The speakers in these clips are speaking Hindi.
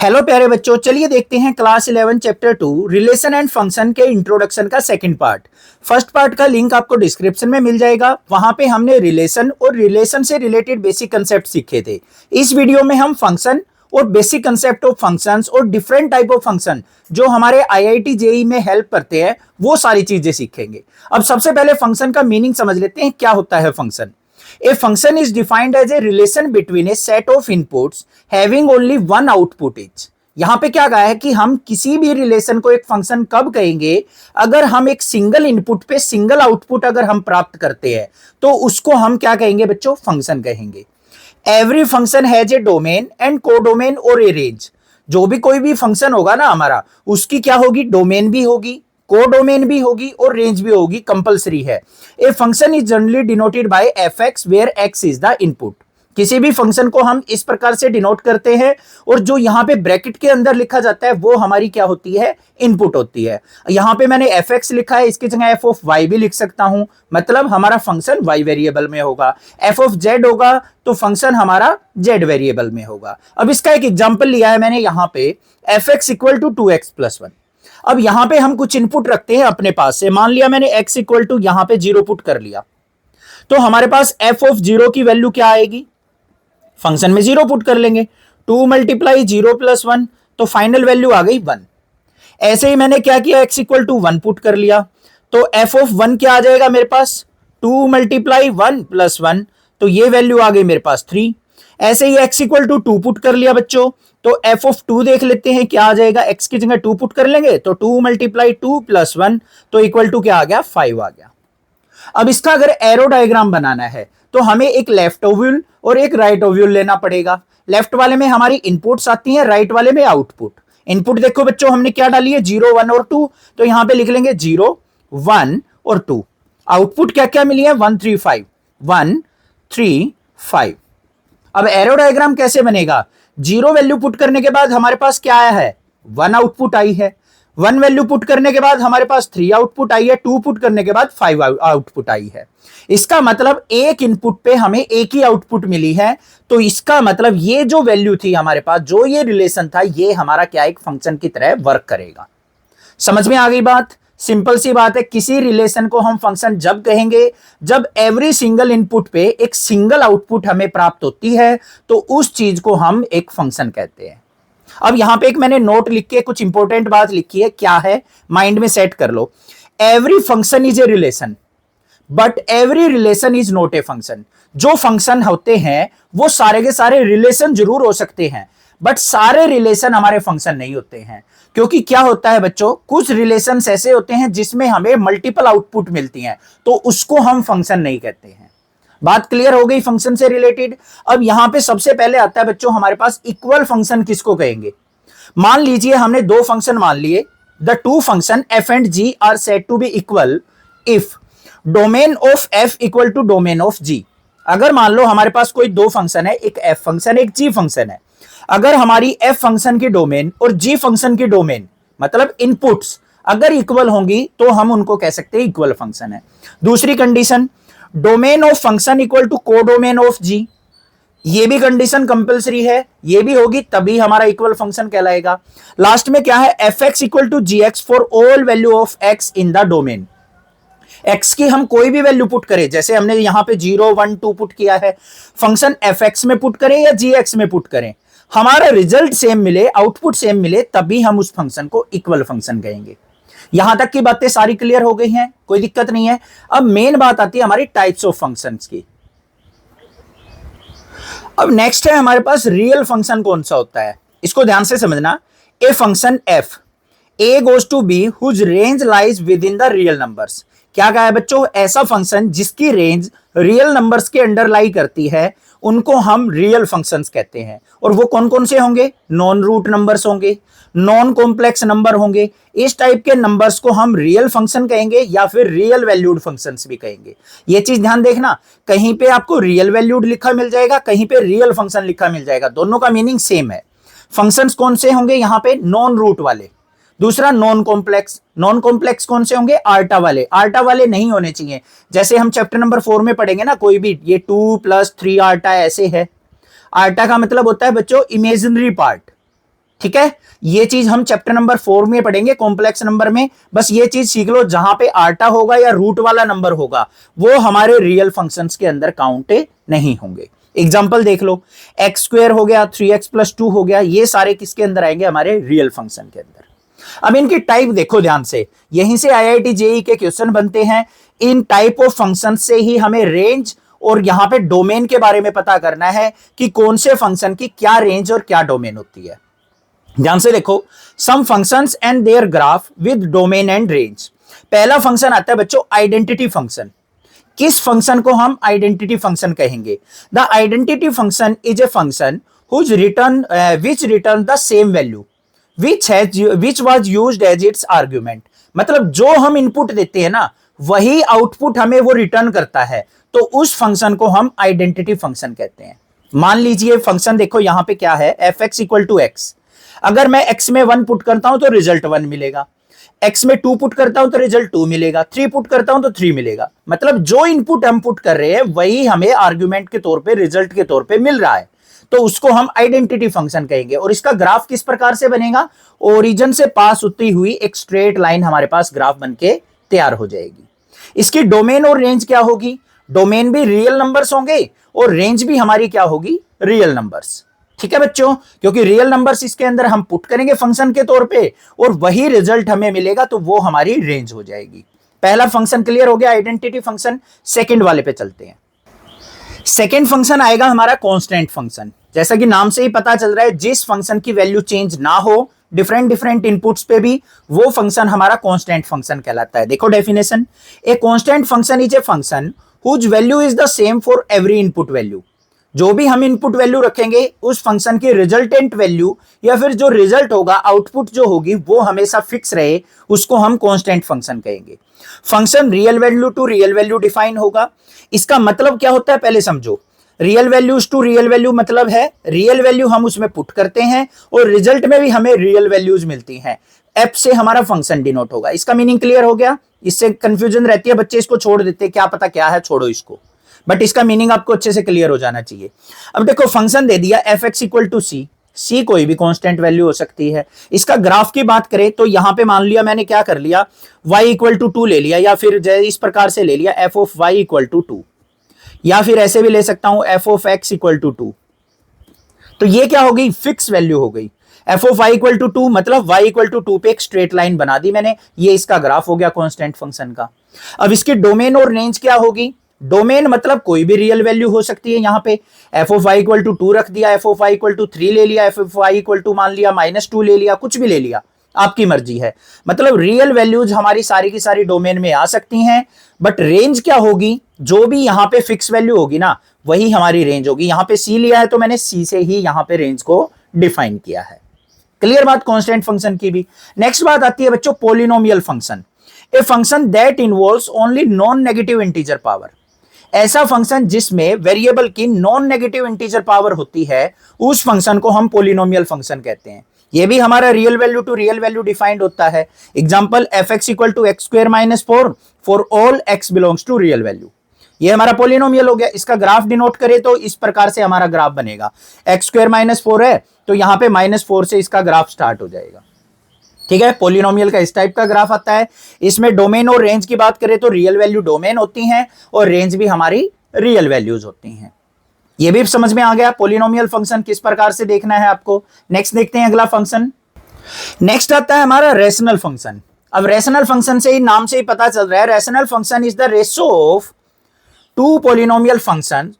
हेलो प्यारे बच्चों, चलिए देखते हैं class 11 chapter 2 relation and function के इंट्रोडक्शन का सेकंड पार्ट। फर्स्ट पार्ट का लिंक आपको डिस्क्रिप्शन में मिल जाएगा। वहां पे हमने रिलेशन और रिलेशन से रिलेटेड बेसिक कंसेप्ट सीखे थे। इस वीडियो में हम फंक्शन और बेसिक कंसेप्ट ऑफ फंक्शंस और डिफरेंट टाइप ऑफ फंक्शन जो हमारे आईआईटी जेईई में हेल्प करते हैं वो सारी चीजें सीखेंगे। अब सबसे पहले फंक्शन का मीनिंग समझ लेते हैं, क्या होता है function. A function is defined as a relation between a set of inputs having only one output each। यहां पे क्या कहा है कि हम किसी भी रिलेशन को एक फंक्शन कब कहेंगे, अगर हम एक सिंगल इनपुट पे सिंगल आउटपुट अगर हम प्राप्त करते हैं तो उसको हम क्या कहेंगे बच्चों, फंक्शन कहेंगे। Every function has a domain and codomain और ए रेंज। जो भी कोई भी फंक्शन होगा ना हमारा, उसकी क्या होगी, डोमेन भी होगी, कोडोमेन भी होगी और रेंज भी होगी, कंपलसरी है। A function is generally denoted by f x where x is the input. किसी भी फंक्शन को हम इस प्रकार से डिनोट करते हैं और जो यहां पे ब्रैकेट के अंदर लिखा जाता है वो हमारी क्या होती है, इनपुट होती है। यहां पे मैंने एफ एक्स लिखा है, इसकी जगह एफ ऑफ वाई भी लिख सकता हूं, मतलब हमारा फंक्शन वाई वेरिएबल में होगा। एफ ऑफ जेड होगा तो फंक्शन हमारा जेड वेरिएबल में होगा। अब इसका एक एग्जाम्पल लिया है मैंने यहां पे, F x equal to 2x+1। अब यहां पे हम कुछ इनपुट रखते हैं अपने पास से। मान लिया मैंने x इक्वल टू यहां पे 0 पुट कर लिया, तो हमारे पास f ऑफ 0 की वैल्यू क्या आएगी, फंक्शन में 0 पुट कर लेंगे। 2 × 0 + 1 तो फाइनल वैल्यू आ गई 1। ऐसे ही मैंने क्या किया, x इक्वल टू 1 पुट कर लिया, तो f ऑफ 1 क्या आ जाएगा मेरे पास, 2 × 1 + 1 तो ये वैल्यू आ गई मेरे पास 3। ऐसे ही x इक्वल टू 2 पुट कर लिया बच्चों, तो f ऑफ 2 देख लेते हैं क्या आ जाएगा, x की जगह 2 पुट कर लेंगे तो 2 × 2 + 1 तो इक्वल टू क्या आ गया, 5 आ गया। अब इसका अगर एरो डायग्राम बनाना है तो हमें एक लेफ्ट ओव्यूल और एक राइट ओव्यूल लेना पड़ेगा। लेफ्ट वाले में हमारी इनपुट्स आती हैं, राइट वाले में आउटपुट। इनपुट देखो बच्चों हमने क्या डाली है, 0 1 और 2, तो यहां पे लिख लेंगे 0 1 और 2। आउटपुट क्या क्या मिली है, 1 3 5 1 3 5। अब एरो डायग्राम कैसे बनेगा, 0 वैल्यू पुट करने के बाद हमारे पास क्या आया है, 1 आउटपुट आई है। 1 वैल्यू पुट करने के बाद हमारे पास 3 आउटपुट आई है। 2 पुट करने के बाद 5 आउटपुट आई है। इसका मतलब एक इनपुट पे हमें एक ही आउटपुट मिली है, तो इसका मतलब ये जो वैल्यू थी हमारे पास, जो ये रिलेशन था, ये हमारा क्या एक फंक्शन की तरह वर्क करेगा। समझ में आ गई बात, सिंपल सी बात है। किसी रिलेशन को हम फंक्शन जब कहेंगे जब एवरी सिंगल इनपुट पे एक सिंगल आउटपुट हमें प्राप्त होती है, तो उस चीज को हम एक फंक्शन कहते हैं। अब यहां पे एक मैंने नोट लिख के कुछ इंपॉर्टेंट बात लिखी है, क्या है माइंड में सेट कर लो। Every function is a relation but every relation is not a function. जो फंक्शन होते हैं वो सारे के सारे रिलेशन जरूर हो सकते हैं, बट सारे रिलेशन हमारे फंक्शन नहीं होते हैं। क्योंकि क्या होता है बच्चों, कुछ रिलेशंस ऐसे होते हैं जिसमें हमें मल्टीपल आउटपुट मिलती हैं, तो उसको हम फंक्शन नहीं कहते हैं। बात क्लियर हो गई फंक्शन से रिलेटेड। अब यहां पे सबसे पहले आता है बच्चों हमारे पास इक्वल फंक्शन किसको कहेंगे। मान लीजिए हमने दो फंक्शन मान लिए, the two function f and g are said to be equal if domain of f equal to domain of g। अगर मान लो हमारे पास कोई दो फंक्शन है, एक f फंक्शन एक g फंक्शन है, अगर हमारी f फंक्शन की डोमेन और g फंक्शन की डोमेन मतलब इनपुट्स अगर इक्वल होंगी तो हम उनको कह सकते हैं इक्वल फंक्शन है। दूसरी condition, domain of function equal to codomain of g, ये भी कंडीशन कंपलसरी है, ये भी होगी तभी हमारा इक्वल फंक्शन कहलाएगा। लास्ट में क्या है, f x equal to g x for all value of x in the domain. X की हम कोई भी वैल्यू पुट करें, जैसे हमने यहां पे 0 1 2 पुट किया है, फंक्शन एफ एक्स में पुट करें या जी एक्स में पुट करें, हमारा रिजल्ट सेम मिले, आउटपुट सेम मिले, तभी हम उस फंक्शन को इक्वल फंक्शन कहेंगे। यहां तक की बातें सारी क्लियर हो गई हैं, कोई दिक्कत नहीं है। अब मेन बात आती है हमारी टाइप्स ऑफ फंक्शंस की। अब नेक्स्ट है हमारे पास रियल फंक्शन कौन सा होता है, इसको ध्यान से समझना। A function f a goes to b whose range lies within the real numbers. क्या कहा है बच्चों, ऐसा फंक्शन जिसकी रेंज रियल नंबर्स के अंडर लाई करती है उनको हम रियल फंक्शंस कहते हैं। और वो कौन कौन से होंगे, नॉन रूट नंबर्स होंगे, नॉन कॉम्प्लेक्स नंबर होंगे। इस टाइप के नंबर्स को हम रियल फंक्शन कहेंगे या फिर रियल वैल्यूड फंक्शंस भी कहेंगे। ये चीज ध्यान देखना, कहीं पे आपको रियल वैल्यूड लिखा मिल जाएगा, कहीं पे रियल फंक्शन लिखा मिल जाएगा, दोनों का मीनिंग सेम है। फंक्शंस कौन से होंगे यहाँ पे, नॉन रूट वाले। दूसरा नॉन कॉम्प्लेक्स, नॉन कॉम्प्लेक्स कौन से होंगे, आर्टा वाले। आर्टा वाले नहीं होने चाहिए, जैसे हम चैप्टर नंबर 4 में पढ़ेंगे ना, कोई भी ये 2 + 3 आर्टा ऐसे है। आर्टा का मतलब होता है बच्चों इमेजिनरी पार्ट, ठीक है, ये चीज हम चैप्टर नंबर 4 में पढ़ेंगे कॉम्प्लेक्स नंबर में। बस ये चीज सीख लो, जहां पे आटा होगा या रूट वाला नंबर होगा वो हमारे रियल फंक्शंस के अंदर काउंट नहीं होंगे। एग्जांपल देख लो, एक्स स्क्वायर हो गया, 3x + 2 हो गया, ये सारे किसके अंदर आएंगे, हमारे रियल फंक्शन के अंदर। अब इनकी टाइप देखो ध्यान से, यहीं से IIT JEE के क्वेश्चन बनते हैं। इन टाइप ऑफ फंक्शन से ही हमें रेंज और यहां पे डोमेन के बारे में पता करना है कि कौन से फंक्शन की क्या रेंज और क्या डोमेन होती है। ध्यान से देखो, some functions and their graph with domain and range. पहला फंक्शन आता है बच्चों आइडेंटिटी फंक्शन। किस फंक्शन को हम आइडेंटिटी फंक्शन कहेंगे? The identity function is a function which return the same value which was used as its argument। मतलब जो हम इनपुट देते हैं ना वही आउटपुट हमें वो रिटर्न करता है, तो उस फंक्शन को हम आइडेंटिटी फंक्शन कहते हैं। मान लीजिए फंक्शन देखो यहां पे क्या है, fx = x। अगर मैं x में 1 पुट करता हूं तो रिजल्ट 1 मिलेगा, x में 2 पुट करता हूं तो रिजल्ट 2 मिलेगा, 3 पुट करता हूं तो 3 मिलेगा। मतलब जो इनपुट हम पुट कर रहे हैं वही हमें आर्गुमेंट के तौर पे, रिजल्ट के तौर पे मिल रहा है, तो उसको हम आइडेंटिटी फंक्शन कहेंगे। और इसका ग्राफ किस प्रकार से बनेगा, ओरिजिन से पास होती हुई एक स्ट्रेट लाइन हमारे पास ग्राफ बनके तैयार हो जाएगी। इसकी डोमेन और रेंज क्या होगी, डोमेन भी रियल नंबर्स होंगे और रेंज भी हमारी क्या होगी, रियल नंबर्स। ठीक है बच्चों, क्योंकि रियल नंबर्स इसके अंदर हम पुट करेंगे फंक्शन के तौर पे और वही रिजल्ट हमें मिलेगा, तो वो हमारी रेंज हो जाएगी। पहला फंक्शन क्लियर हो गया, आइडेंटिटी फंक्शन। सेकंड वाले पे चलते हैं। सेकंड फंक्शन आएगा हमारा कांस्टेंट फंक्शन। जैसा कि नाम से ही पता चल रहा है, जिस फंक्शन की वैल्यू चेंज ना हो डिफरेंट इनपुट्स पे भी, वो फंक्शन हमारा कांस्टेंट फंक्शन कहलाता है। देखो definition, a constant function is a function whose value is the same for every input value. जो भी हम इनपुट वैल्यू रखेंगे उस फंक्शन की रिजल्टेंट वैल्यू या फिर जो रिजल्ट होगा, आउटपुट जो होगी, वो हमेशा फिक्स रहे, उसको हम कांस्टेंट फंक्शन कहेंगे। Function real value to real value define होगा। इसका मतलब क्या होता है पहले समझो। Real values to real value मतलब है रियल वैल्यू हम उसमें पुट करते हैं और रिजल्ट में भी हमें रियल वैल्यूज मिलती हैं। एफ से हमारा फंक्शन डिनोट होगा। इसका मीनिंग क्लियर हो गया? इससे कंफ्यूजन रहती है, बच्चे इसको छोड़ देते हैं, क्या पता क्या है, छोड़ो इसको, बट इसका मीनिंग आपको अच्छे से क्लियर हो जाना चाहिए। अब देखो फंक्शन दे दिया fx = c। c कोई भी कांस्टेंट वैल्यू हो सकती है। इसका ग्राफ की बात करें तो यहां पे मान लिया मैंने क्या कर लिया, y = 2 ले लिया, या फिर इस प्रकार से ले लिया f(y) = 2, या फिर ऐसे भी ले सकता हूं f(x) = 2। तो ये क्या हो गई, फिक्स वैल्यू हो गई। f(y) = 2 मतलब y = 2 पे एक स्ट्रेट लाइन बना दी मैंने, ये इसका ग्राफ हो गया कांस्टेंट फंक्शन का। अब इसकी डोमेन और रेंज क्या होगी? डोमेन मतलब कोई भी रियल वैल्यू हो सकती है। यहाँ पे f(y) = 2 रख दिया, f(y) = 3 ले लिया, f(y) = मान लिया -2 ले लिया, कुछ भी ले लिया, आपकी मर्जी है। मतलब रियल वैल्यूज हमारी सारी की सारी डोमेन में आ सकती हैं, बट रेंज क्या होगी, जो भी यहाँ पे फिक्स वैल्यू होगी ना वही हमारी रेंज होगी। यहाँ पे c लिया है तो मैंने c से ही यहाँ पे रेंज को डिफाइन किया है। क्लियर बात कांस्टेंट फंक्शन की भी। नेक्स्ट बात आती है बच्चों polynomial function. A function that involves only non negative integer power. ऐसा फंक्शन जिसमें वेरिएबल की नॉन नेगेटिव इंटीजर पावर होती है, उस फंक्शन को हम पॉलिनोमियल फंक्शन कहते हैं। ये भी हमारा real value to real value defined होता है। Example fx = x² - 4 for all x belongs to real value. ये हमारा पॉलिनोमियल हो गया। इसका ग्राफ डिनोट करें तो इस प्रकार से हमारा ग्राफ बनेगा। x² - 4 है तो यहां पे -4 से इसका ग्राफ स्टार्ट हो जाएगा। ठीक है, पॉलिनोमियल का इस टाइप का ग्राफ आता है। इसमें डोमेन और रेंज की बात करें तो रियल वैल्यू डोमेन होती हैं और रेंज भी हमारी रियल वैल्यूज होती हैं। ये भी समझ में आ गया पॉलिनोमियल फंक्शन किस प्रकार से देखना है आपको। नेक्स्ट देखते हैं अगला फंक्शन। नेक्स्ट आता है हमारा रेशनल फंक्शन। अब रेशनल फंक्शन से ही नाम से ही पता चल रहा है, rational function is the ratio of two polynomial function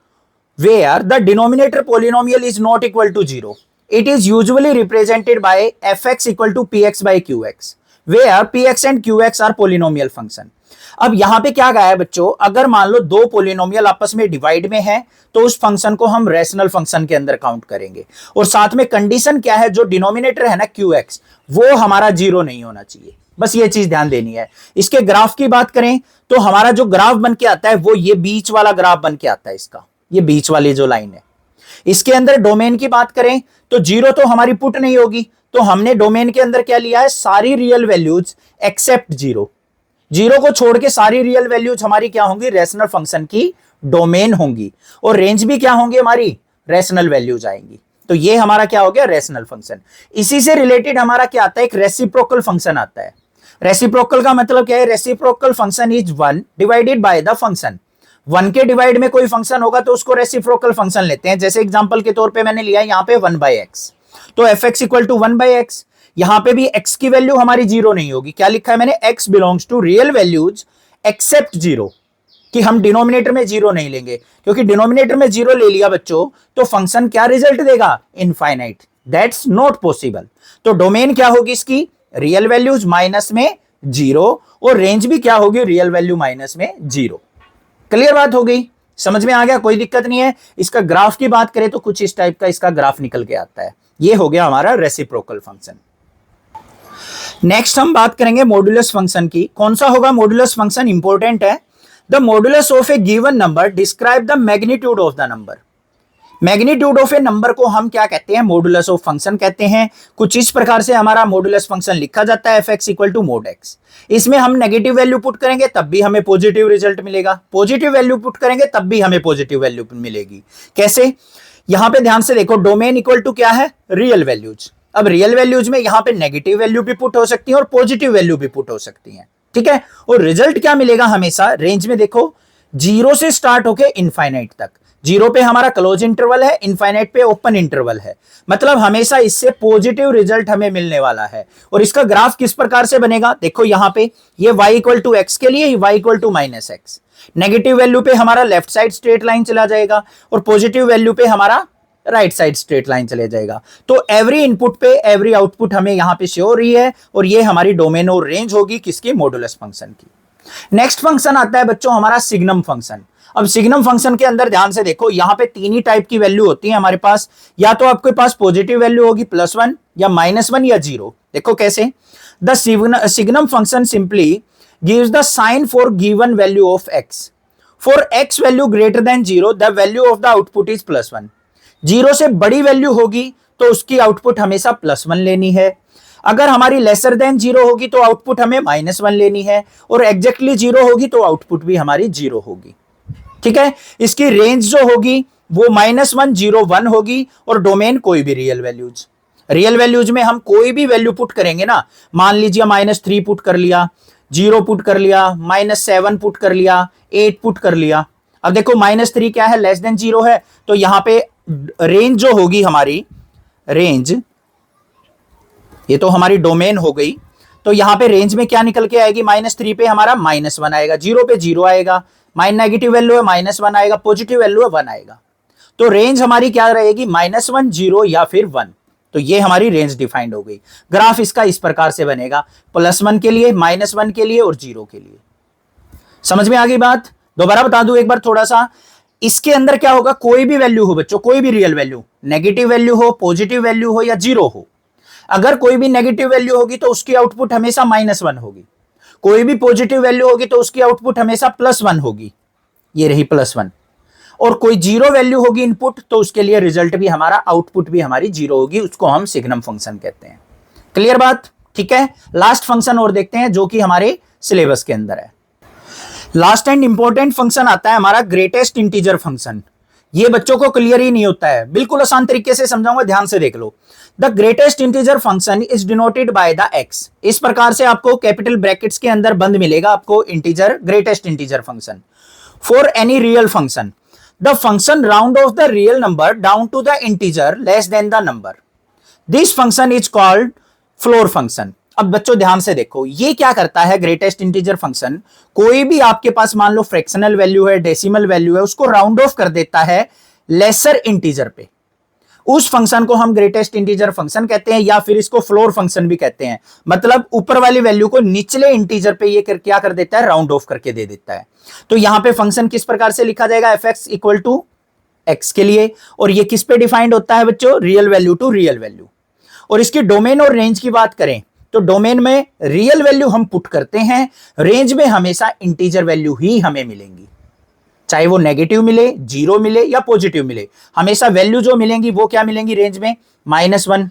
where the denominator polynomial is not equal to 0. It is usually represented by fx = px/qx, where px and qx are polynomial function. अब यहां पे क्या गया है बच्चों, अगर मान लो दो पोलिनोमियल आपस में डिवाइड में है तो उस फंक्शन को हम रेशनल फंक्शन के अंदर काउंट करेंगे। और साथ में कंडीशन क्या है, जो डिनोमिनेटर है ना qx, वो हमारा 0 नहीं होना चाहिए। बस ये चीज ध्यान देनी है। इसके ग्राफ की बात करें तो हमारा जो ग्राफ बन के आता है वो ये बीच वाला ग्राफ बन के आता है। इसका ये बीच वाली जो लाइन है, इसके अंदर डोमेन की बात करें तो 0 तो हमारी पुट नहीं होगी, तो हमने डोमेन के अंदर क्या लिया है, सारी रियल वैल्यूज एक्सेप्ट 0। 0 को छोड़ के सारी रियल वैल्यूज हमारी क्या होंगी, रेशनल फंक्शन की डोमेन होंगी। और रेंज भी क्या होंगी, हमारी रेशनल वैल्यूज आएंगी। तो ये हमारा क्या हो गया, रेशनल फंक्शन। इसी से रिलेटेड हमारा क्या आता है, एक रेसिप्रोकल फंक्शन आता है। रेसिप्रोकल का मतलब क्या है, reciprocal function is 1 divided by the function. 1 के डिवाइड में कोई फंक्शन होगा तो उसको रेसिप्रोकल फंक्शन लेते हैं। जैसे एग्जांपल के तौर पे मैंने लिया यहाँ पे 1/x, तो fx इक्वल टू 1/x। यहां पे भी x की वैल्यू हमारी जीरो नहीं होगी। क्या लिखा है मैंने, x belongs to real values except zero, कि हम डिनोमिनेटर में जीरो नहीं लेंगे, क्योंकि डिनोमिनेटर में जीरो ले लिया बच्चों तो फंक्शन क्या रिजल्ट देगा, इनफाइनाइट। That's not possible. तो डोमेन क्या होगी इसकी, रियल वैल्यूज माइनस में जीरो, और रेंज भी क्या होगी, रियल वैल्यू माइनस में जीरो। क्लियर बात हो गई, समझ में आ गया, कोई दिक्कत नहीं है। इसका ग्राफ की बात करें तो कुछ इस टाइप का इसका ग्राफ निकल के आता है। ये हो गया हमारा रेसिप्रोकल फंक्शन। नेक्स्ट हम बात करेंगे मॉडुलस फंक्शन की। कौन सा होगा मॉडुलस फंक्शन, इंपॉर्टेंट है। The modulus of A given number describe the magnitude of the number. Magnitude of A number को हम क्या कहते हैं, मॉडुलस ऑफ फंक्शन कहते हैं। कुछ इस प्रकार से हमारा मॉडुलस फंक्शन लिखा जाता है, fx equal to mod x। इसमें हम नेगेटिव वैल्यू पुट करेंगे तब भी हमें पॉजिटिव रिजल्ट मिलेगा, पॉजिटिव वैल्यू पुट करेंगे तब भी हमें पॉजिटिव वैल्यू मिलेगी। कैसे, यहां पे ध्यान से देखो, डोमेन इक्वल टू क्या है, रियल वैल्यूज। अब रियल वैल्यूज में यहां पे नेगेटिव वैल्यू भी पुट हो सकती है और पॉजिटिव वैल्यू भी पुट हो सकती है, ठीक है। और रिजल्ट क्या मिलेगा हमेशा, रेंज में देखो, जीरो से स्टार्ट होके इनफाइनाइट तक। जीरो पे हमारा क्लोज इंटरवल है, इनफाइनाइट पे ओपन इंटरवल है, मतलब हमेशा इससे पॉजिटिव रिजल्ट हमें मिलने वाला है। और इसका ग्राफ किस प्रकार से बनेगा, देखो यहां पे ये y इक्वल टू एक्स के लिए y equal to minus x. Negative value पे हमारा लेफ्ट साइड स्ट्रेट लाइन चला जाएगा और पॉजिटिव वैल्यू पे हमारा राइट साइड स्ट्रेट लाइन चले जाएगा। तो एवरी इनपुट पे एवरी आउटपुट हमें यहां पे शो हो रही है, और ये हमारी डोमेन और रेंज होगी किसकी, मॉडुलस फंक्शन की। नेक्स्ट फंक्शन आता है बच्चों हमारा सिग्नम फंक्शन। अब सिग्नम फंक्शन के अंदर ध्यान से देखो, यहां पे तीन ही टाइप की वैल्यू होती है हमारे पास। या तो आपके पास पॉजिटिव वैल्यू होगी +1 या -1 या 0। देखो कैसे, the signum function simply gives the sign for given value of x। For x value greater than 0 the value of the output is +1। 0 से बड़ी वैल्यू होगी तो उसकी आउटपुट हमेशा +1 लेनी है। अगर हमारी लेसर देन 0 होगी तो आउटपुट हमें -1 लेनी है, और एग्जैक्टली 0 होगी तो आउटपुट भी हमारी 0 होगी, ठीक है। इसकी रेंज जो होगी वो -1 0 1 होगी, और डोमेन कोई भी रियल वैल्यूज। रियल वैल्यूज में हम कोई भी वैल्यू पुट करेंगे ना, मान लीजिए -3 पुट कर लिया, 0 पुट कर लिया, -7 पुट कर लिया, 8 पुट कर लिया। अब देखो -3 क्या है, लेस देन 0 है, तो यहां पे रेंज जो होगी हमारी, रेंज ये तो हमारी डोमेन हो गई, तो यहां पे रेंज में क्या निकल के आएगी, -3 पे हमारा -1 आएगा, 0 पे 0 आएगा, नेगेटिव वैल्यू है -1 आएगा, पॉजिटिव वैल्यू है 1 आएगा। तो रेंज हमारी क्या रहेगी, -1 0 या फिर 1। तो ये हमारी रेंज डिफाइंड हो गई। ग्राफ इसका इस प्रकार से बनेगा, +1 के लिए, -1 के लिए और 0 के लिए। समझ में आ गई बात, दोबारा बता दूं एक बार थोड़ा सा। इसके अंदर क्या होगा, कोई भी वैल्यू हो बच्चों, कोई भी रियल वैल्यू, नेगेटिव वैल्यू हो, पॉजिटिव वैल्यू हो या 0 हो, अगर कोई भी नेगेटिव वैल्यू होगी तो उसकी आउटपुट हमेशा -1 होगी। कोई भी पॉजिटिव वैल्यू होगी तो उसकी आउटपुट हमेशा +1 होगी, ये रही +1। और कोई 0 वैल्यू होगी इनपुट तो उसके लिए रिजल्ट भी हमारा, आउटपुट भी हमारी 0 होगी, उसको हम सिग्नम फंक्शन कहते हैं। क्लियर बात, ठीक है। लास्ट फंक्शन और देखते हैं जो कि हमारे सिलेबस के अंदर है। लास्ट एंड इंपॉर्टेंट फंक्शन आता है हमारा ग्रेटेस्ट इंटीजर फंक्शन। ये बच्चों को क्लियर ही नहीं होता है, बिल्कुल आसान तरीके से समझाऊंगा, ध्यान से देख लो। The greatest integer function is denoted by the x। इस प्रकार से आपको कैपिटल ब्रैकेट्स के अंदर बंद मिलेगा आपको integer, greatest integer function. For any real function the function round off the real number down to the integer less than the number, this function is called floor function. अब बच्चों ध्यान से देखो, ये क्या करता है ग्रेटेस्ट इंटीजर फंक्शन, कोई भी आपके पास मान लो फ्रैक्शनल वैल्यू है, डेसिमल वैल्यू है, उसको राउंड ऑफ कर देता है लेसर इंटीजर पे। उस फंक्शन को हम ग्रेटेस्ट इंटीजर फंक्शन कहते हैं, या फिर इसको फ्लोर फंक्शन भी कहते हैं। मतलब ऊपर वाली वैल्यू को निचले इंटीजर पे ये क्या कर देता है, राउंड ऑफ करके दे देता है। तो यहां पे फंक्शन किस प्रकार से लिखा जाएगा, fx इक्वल टू x के लिए, और ये किस पे डिफाइंड होता है बच्चों, real value to real value. और इसकी डोमेन और रेंज की बात करें तो डोमेन में रियल वैल्यू हम पुट करते हैं, रेंज में हमेशा इंटीजर वैल्यू ही हमें मिलेंगी, चाहे वो नेगेटिव मिले, 0 मिले या पॉजिटिव मिले, हमेशा वैल्यू जो मिलेंगी वो क्या मिलेंगी रेंज में, -1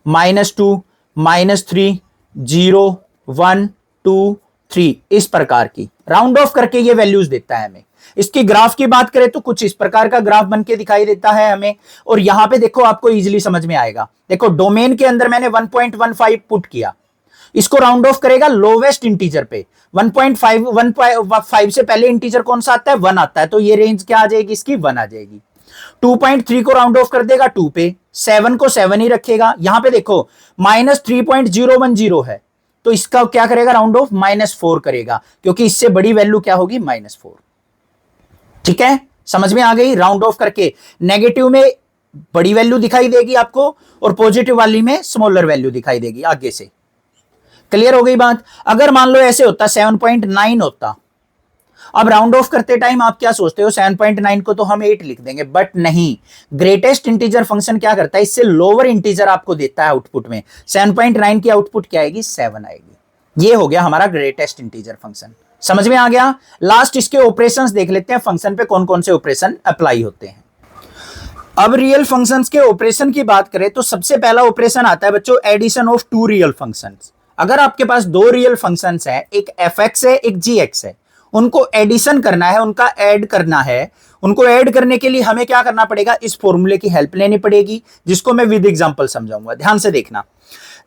-2 -3 0 1 2 3, इस प्रकार की राउंड ऑफ करके ये वैल्यूज देता है हमें। इसकी ग्राफ की बात करें तो कुछ इस प्रकार का ग्राफ बन के दिखाई देता है हमें। और यहां पे देखो आपको इजीली समझ में आएगा। देखो डोमेन के अंदर मैंने 1.15 पुट किया, इसको राउंड ऑफ करेगा लोवेस्ट इंटीजर पे। 1.5 से पहले इंटीजर कौन सा आता है? 1 आता है, तो ये रेंज क्या आ जाएगी इसकी? 1 आ जाएगी। 2.3 को राउंड ऑफ कर देगा 2 पे, 7 को 7 ही रखेगा। यहां पे देखो -3.010 है, तो इसका क्या करेगा? राउंड ऑफ -4 करेगा, क्योंकि इससे बड़ी वैल्यू क्या होगी? -4। ठीक है, समझ में आ गई? राउंड ऑफ करके नेगेटिव में बड़ी वैल्यू दिखाई देगी आपको और पॉजिटिव वाली में स्मॉलर वैल्यू दिखाई देगी आगे से। क्लियर हो गई बात? अगर मान लो ऐसे होता 7.9 होता, अब राउंड ऑफ करते टाइम आप क्या सोचते हो? 7.9 को तो हम 8 लिख देंगे, बट नहीं, ग्रेटेस्ट इंटीजर फंक्शन क्या करता है? इससे लोअर इंटीजर आपको देता है आउटपुट में। 7.9 की आउटपुट क्या आएगी? 7 आएगी। ये हो गया हमारा ग्रेटेस्ट इंटीजर फंक्शन। समझ में आ गया? लास्ट इसके ऑपरेशंस देख लेते हैं, फंक्शन पे कौन कौन से ऑपरेशन अप्लाई होते हैं। अब रियल फंक्शंस के ऑपरेशन की बात करें तो सबसे पहला ऑपरेशन आता है बच्चों addition of two real functions. अगर आपके पास दो रियल फंक्शंस हैं, एक fx है एक gx है, उनको एडिशन करना है, उनका ऐड करना है। उनको ऐड करने के लिए हमें क्या करना पड़ेगा? इस फॉर्मूले की हेल्प लेनी पड़ेगी, जिसको मैं विद एग्जांपल समझाऊंगा। ध्यान से देखना।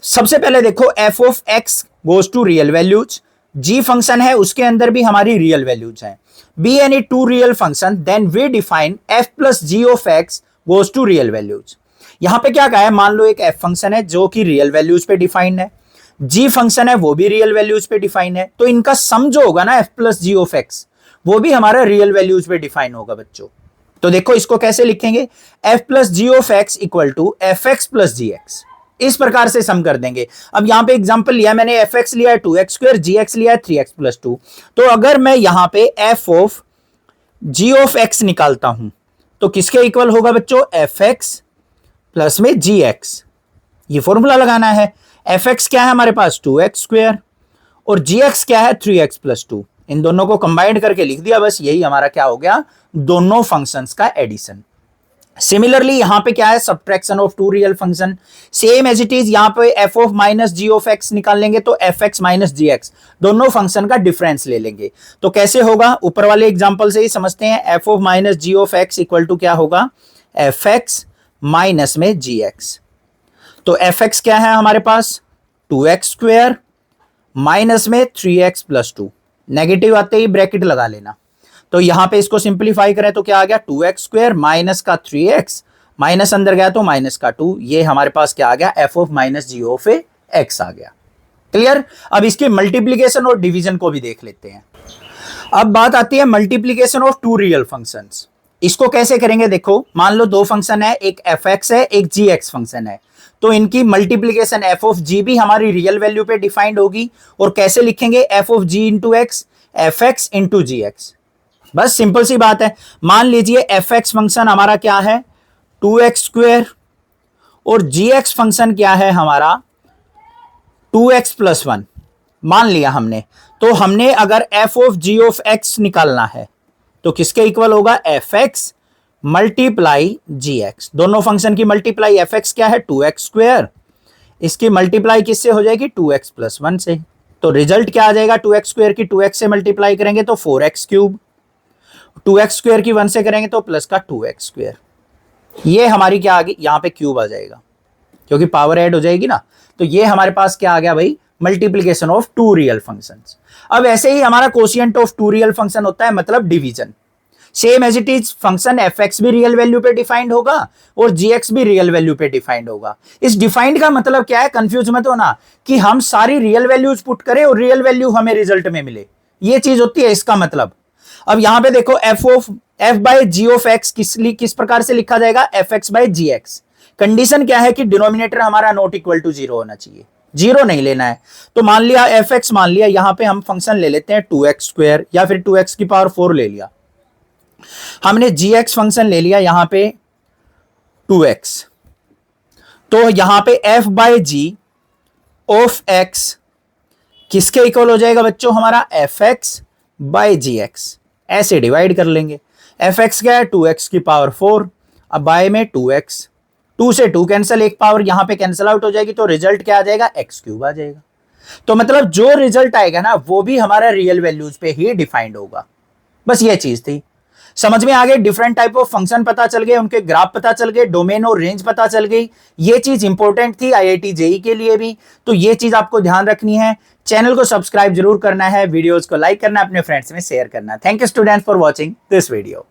सबसे पहले देखो f of x goes to real values, g function है उसके अंदर भी हमारी रियल वैल्यूज हैं। Be any two real function then we define f plus g of x goes to real values. यहां पे क्या कहा है? मान लो एक f फंक्शन है जो कि रियल वैल्यूज पे डिफाइंड है, g फंक्शन है वो भी रियल वैल्यूज पे डिफाइन है, तो इनका सम जो होगा ना f plus g of x, वो भी हमारा रियल वैल्यूज पे डिफाइन होगा बच्चों। तो देखो इसको कैसे लिखेंगे? f plus g of x equal to f x plus g x, इस प्रकार से सम कर देंगे। अब यहां पे एग्जांपल लिया मैंने, fx लिया है 2x², gx लिया है 3x प्लस 2। तो अगर मैं यहां पे f of g of x निकालता हूं तो किसके इक्वल होगा बच्चों? fx प्लस में gx। ये फॉर्मूला लगाना है। fx क्या है हमारे पास? 2x² और gx क्या है? 3x plus 2। इन दोनों को कंबाइंड करके लिख दिया, बस यही हमारा क्या हो गया? दोनों फंक्शंस का एडिशन। सिमिलरली यहां पे क्या है? Subtraction of two real function. Same as it is यहां पे f of minus g of x निकाल लेंगे तो fx माइनस gx, दोनों फंक्शन का डिफरेंस ले लेंगे। तो कैसे होगा? ऊपर वाले एग्जांपल से ही समझते हैं। f of minus g of x equal to क्या होगा? fx माइनस में gx। तो fx क्या है हमारे पास? 2x² माइनस में 3x प्लस 2। नेगेटिव आते ही ब्रैकेट लगा लेना। तो यहां पे इसको सिंप्लीफाई करें तो क्या आ गया? 2x² माइनस का 3x, माइनस अंदर गया तो माइनस का 2। ये हमारे पास क्या आ गया? f of minus g of x आ गया। क्लियर? अब इसके मल्टीप्लीकेशन और डिवीजन को भी देख लेते हैं। अब बात आती है multiplication of two real functions. इसको कैसे करेंगे? देखो मान लो दो फंक्शन है, एक fx है एक gx फंक्शन है, तो इनकी मल्टीप्लीकेशन f ऑफ g भी हमारी रियल वैल्यू पे डिफाइंड होगी। और कैसे लिखेंगे? f of g into x, fx into gx। बस सिंपल सी बात है। मान लीजिए fx फंक्शन हमारा क्या है? 2x² और gx फंक्शन क्या है हमारा? 2x प्लस 1 मान लिया हमने। तो हमने अगर f of g of x निकालना है तो किसके इक्वल होगा? fx multiply gx। दोनों फंक्शन की मल्टीप्लाई, fx क्या है? 2x², इसकी मल्टीप्लाई किससे हो जाएगी? 2x प्लस 1 से। तो रिजल्ट क्या आ जाएगा? 2x² की 2x से मल्टीप्लाई करेंगे तो 4x³, 2x² की 1 से करेंगे तो प्लस का 2x²। ये हमारी क्या आ गई? यहां पे क्यूब आ जाएगा क्योंकि पावर ऐड हो जाएगी ना। तो ये हमारे पास क्या आ गया भाई? Multiplication of two real functions. अब ऐसे ही हमारा quotient of two real function होता है, मतलब division. Same as it is function fx भी रियल वैल्यू पे डिफाइंड होगा और gx भी रियल वैल्यू पे डिफाइंड होगा। इस डिफाइंड का मतलब क्या है? कंफ्यूज मत होना कि हम सारी रियल वैल्यूज पुट करें और रियल वैल्यू हमें रिजल्ट में मिले, ये चीज होती है इसका मतलब। अब यहां पे देखो f by g of x किस प्रकार से लिखा जाएगा? fx by gx। कंडीशन क्या है कि डिनोमिनेटर हमारा नॉट इक्वल टू 0 होना चाहिए, 0 नहीं लेना है। तो मान लिया fx, मान लिया यहां पे हम फंक्शन ले लेते हैं 2x² या फिर 2x की पावर 4 ले लिया। हमने gx फंक्शन ले लिया यहां पे 2x। तो यहां पे f by g of x किसके इक्वल हो जाएगा बच्चों? हमारा fx बाय gx। ऐसे डिवाइड कर लेंगे। fx क्या है? 2x की पावर 4, अब बाय में 2x, 2 से 2 कैंसिल, एक पावर यहां पे कैंसिल आउट हो जाएगी, तो रिजल्ट क्या आ जाएगा? x³ आ जाएगा। तो मतलब जो रिजल्ट आएगा ना वो भी हमारा रियल वैल्यूज पे ही डिफाइंड होगा। बस ये चीज थी। समझ में आ गए, डिफरेंट टाइप ऑफ फंक्शन पता चल गए, उनके ग्राफ पता चल गए, डोमेन और रेंज पता चल गई। ये चीज इंपॉर्टेंट थी आईआईटी जेई के लिए भी, तो ये चीज आपको ध्यान रखनी है। चैनल को सब्सक्राइब जरूर करना है, वीडियोस को लाइक करना है, अपने फ्रेंड्स में शेयर करना है। Thank you students for watching this video.